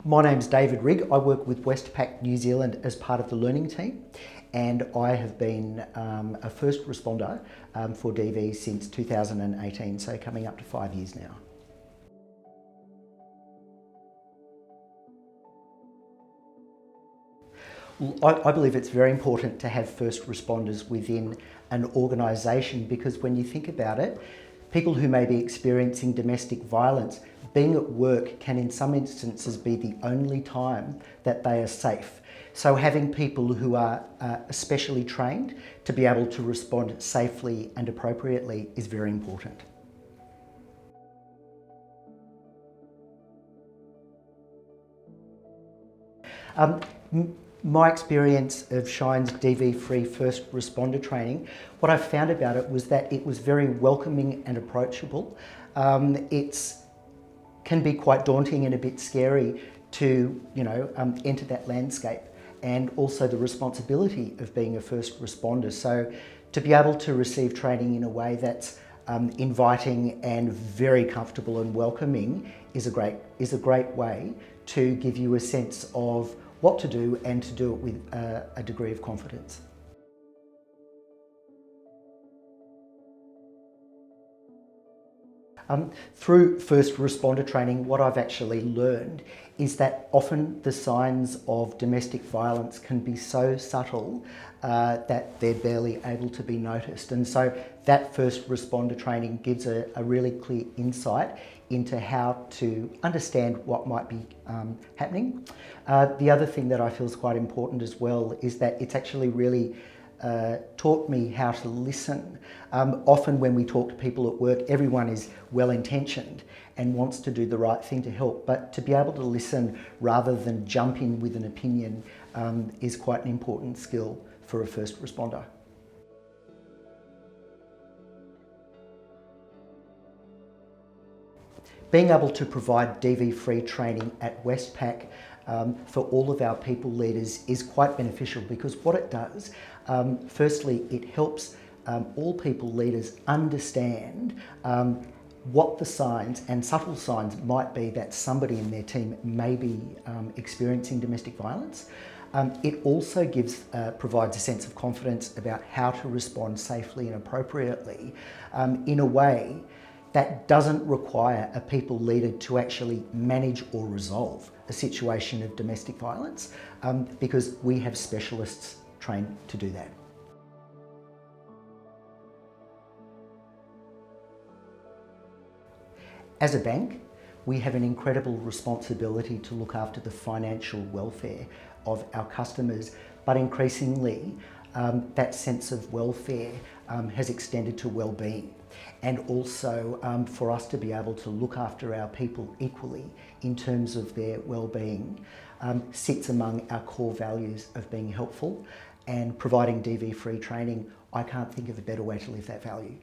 My name's David Rigg. I work with Westpac New Zealand as part of the learning team, and I have been a first responder for DV since 2018, so coming up to 5 years now. I believe it's very important to have first responders within an organisation, because when you think about it, people who may be experiencing domestic violence, being at work can in some instances be the only time that they are safe. So having people who are especially trained to be able to respond safely and appropriately is very important. My experience of Shine's DV-free first responder training, what I found about it was that it was very welcoming and approachable. It can be quite daunting and a bit scary to, enter that landscape, and also the responsibility of being a first responder. So to be able to receive training in a way that's inviting and very comfortable and welcoming is a great way to give you a sense of what to do and to do it with a degree of confidence. Through first responder training, what I've actually learned is that often the signs of domestic violence can be so subtle that they're barely able to be noticed. And so that first responder training gives a really clear insight into how to understand what might be happening. The other thing that I feel is quite important as well is that it's actually really taught me how to listen. Often when we talk to people at work, everyone is well-intentioned and wants to do the right thing to help, but to be able to listen rather than jump in with an opinion is quite an important skill for a first responder. Being able to provide DV-free training at Westpac for all of our people leaders is quite beneficial, because what it does, firstly, it helps all people leaders understand what the signs and subtle signs might be that somebody in their team may be experiencing domestic violence. It also provides a sense of confidence about how to respond safely and appropriately in a way that doesn't require a people leader to actually manage or resolve a situation of domestic violence, because we have specialists trained to do that. As a bank, we have an incredible responsibility to look after the financial welfare of our customers, but increasingly that sense of welfare has extended to well-being, and also for us to be able to look after our people equally in terms of their well-being sits among our core values of being helpful, and providing DV-free training, I can't think of a better way to live that value.